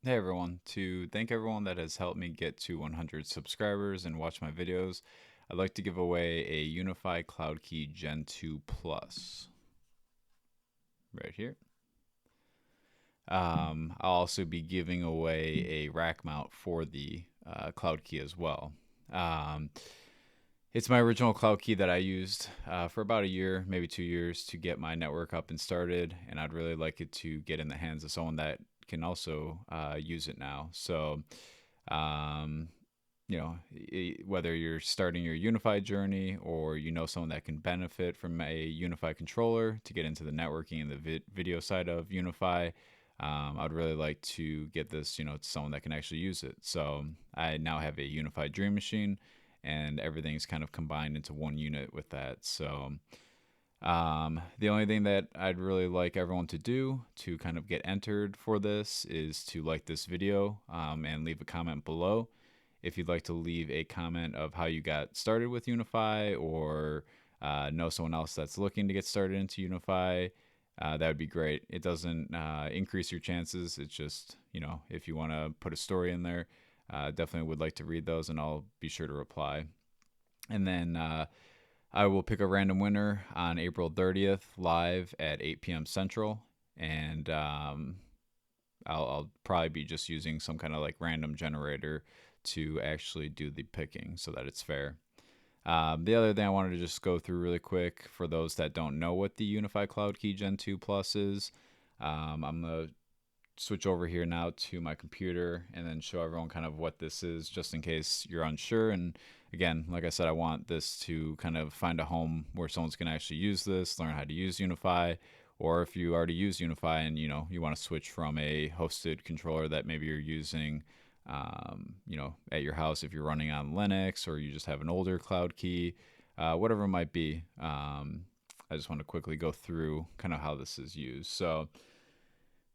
Hey everyone, to thank everyone that has helped me get to 100 subscribers and watch my videos, I'd like to give away a Unifi Cloud Key Gen 2 Plus right here. I'll also be giving away a rack mount for the Cloud Key as well. Um, it's my original Cloud Key that I used for about a year, maybe 2 years to get my network up and started, and I'd really like it to get in the hands of someone that can also use it now. So, um, whether you're starting your unified journey or you know someone that can benefit from a unified controller to get into the networking and the video side of Unify, I'd really like to get this, to someone that can actually use it. So I now have a unified dream machine, and everything's kind of combined into one unit with that. So the only thing that I'd really like everyone to do to kind of get entered for this is to like this video and leave a comment below. If you'd like to leave a comment of how you got started with Unify or know someone else that's looking to get started into Unify, that would be great. It doesn't increase your chances. It's just, if you want to put a story in there, definitely would like to read those and I'll be sure to reply. And then I will pick a random winner on April 30th live at 8 p.m. Central. And I'll probably be just using some kind of like random generator to actually do the picking so that it's fair. The other thing I wanted to just go through really quick for those that don't know what the Unified Cloud Key Gen 2 Plus is, I'm going to switch over here now to my computer and then show everyone kind of what this is just in case you're unsure. And again, like I said, I want this to kind of find a home where someone's going to actually use this, learn how to use Unify, or if you already use Unify and you want to switch from a hosted controller that maybe you're using at your house, if you're running on Linux or you just have an older cloud key, whatever it might be. I just want to quickly go through kind of how this is used. So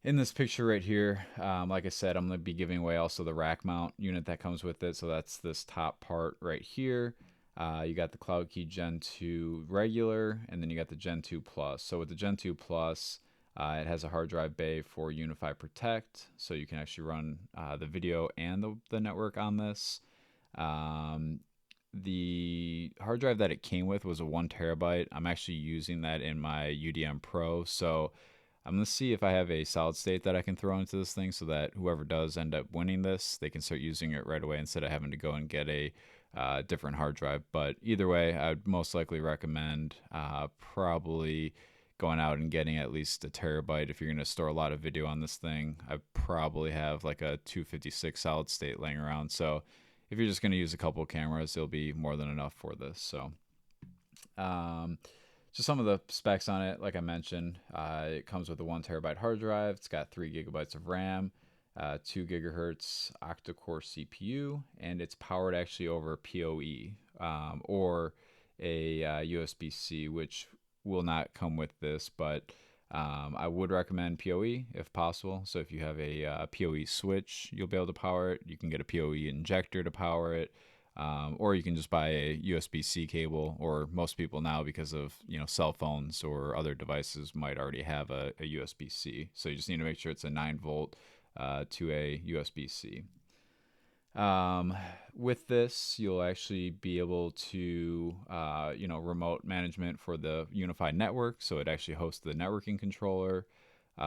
in this picture right here, like I said, I'm going to be giving away also the rack mount unit that comes with it. So that's this top part right here. You got the Cloud Key Gen 2 regular, and then you got the Gen 2 Plus. So with the Gen 2 Plus, it has a hard drive bay for Unifi Protect, so you can actually run the video and the network on this. The hard drive that it came with was a 1 terabyte. I'm actually using that in my UDM Pro, so I'm going to see if I have a solid state that I can throw into this thing so that whoever does end up winning this, they can start using it right away instead of having to go and get a different hard drive. But either way, I would most likely recommend probably going out and getting at least a terabyte if you're going to store a lot of video on this thing. I probably have like a 256 solid state laying around. So if you're just going to use a couple of cameras, it'll be more than enough for this. So um, just some of the specs on it, like I mentioned, it comes with a 1 terabyte hard drive. It's got 3 gigabytes of RAM, 2 gigahertz octa-core CPU, and it's powered actually over PoE or a USB-C, which will not come with this, but I would recommend PoE if possible. So if you have a PoE switch, you'll be able to power it. You can get a PoE injector to power it. Or you can just buy a USB-C cable, or most people now, because of cell phones or other devices, might already have a USB-C. So you just need to make sure it's a 9 volt to a USB-C. With this, you'll actually be able to, remote management for the unified network. So it actually hosts the networking controller.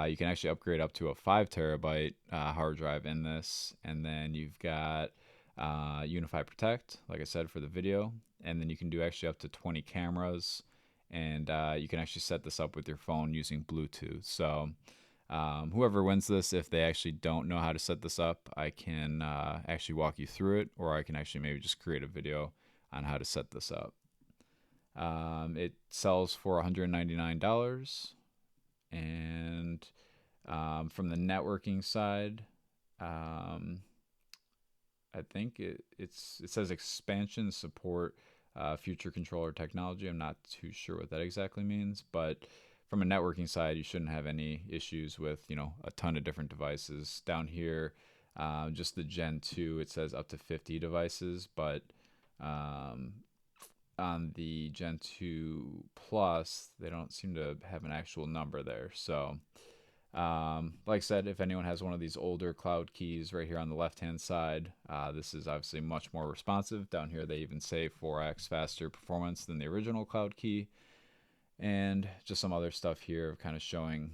You can actually upgrade up to a 5 terabyte hard drive in this. And then you've got Unify Protect, like I said, for the video. And then you can do actually up to 20 cameras. And you can actually set this up with your phone using Bluetooth. So whoever wins this, if they actually don't know how to set this up, I can actually walk you through it, or I can actually maybe just create a video on how to set this up. It sells for $199, and from the networking side, I think it says expansion support future controller technology. I'm not too sure what that exactly means, but from a networking side, you shouldn't have any issues with a ton of different devices. Down here, just the Gen 2, it says up to 50 devices, but um, on the Gen 2 Plus, they don't seem to have an actual number there. So Like I said, if anyone has one of these older cloud keys right here on the left hand side, this is obviously much more responsive. Down here, they even say 4x faster performance than the original cloud key. And just some other stuff here kind of showing,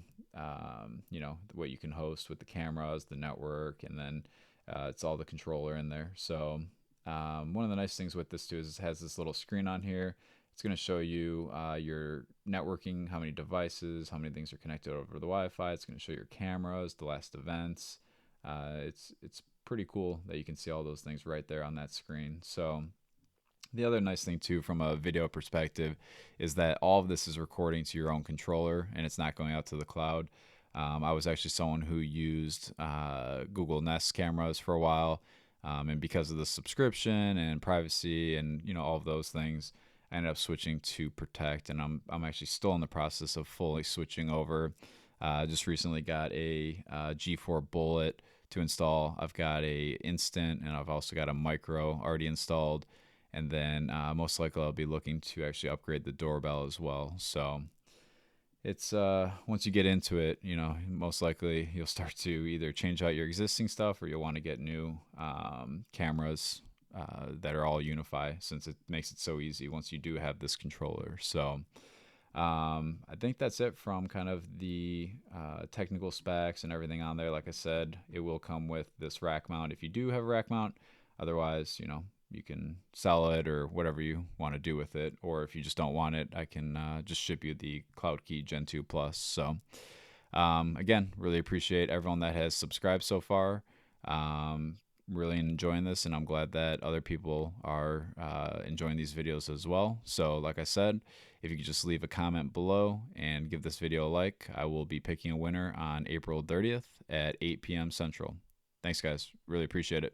what you can host with the cameras, the network, and then it's all the controller in there. So one of the nice things with this too is it has this little screen on here. It's going to show you your networking, how many devices, how many things are connected over the Wi-Fi. It's going to show your cameras, the last events. It's pretty cool that you can see all those things right there on that screen. So the other nice thing too from a video perspective is that all of this is recording to your own controller and it's not going out to the cloud. I was actually someone who used Google Nest cameras for a while, and because of the subscription and privacy and all of those things, I ended up switching to Protect, and I'm actually still in the process of fully switching over. Just recently got a G4 Bullet to install. I've got a Instant, and I've also got a Micro already installed, and then most likely I'll be looking to actually upgrade the doorbell as well. So it's once you get into it, most likely you'll start to either change out your existing stuff or you'll want to get new cameras that are all Unifi, since it makes it so easy once you do have this controller. So I think that's it from kind of the technical specs and everything on there. Like I said, it will come with this rack mount if you do have a rack mount. Otherwise, you can sell it or whatever you want to do with it. Or if you just don't want it, I can just ship you the Cloud Key Gen 2 Plus. So again, really appreciate everyone that has subscribed so far. Really enjoying this, and I'm glad that other people are enjoying these videos as well. So like I said, if you could just leave a comment below and give this video a like, I will be picking a winner on April 30th at 8 p.m. Central. Thanks, guys. Really appreciate it.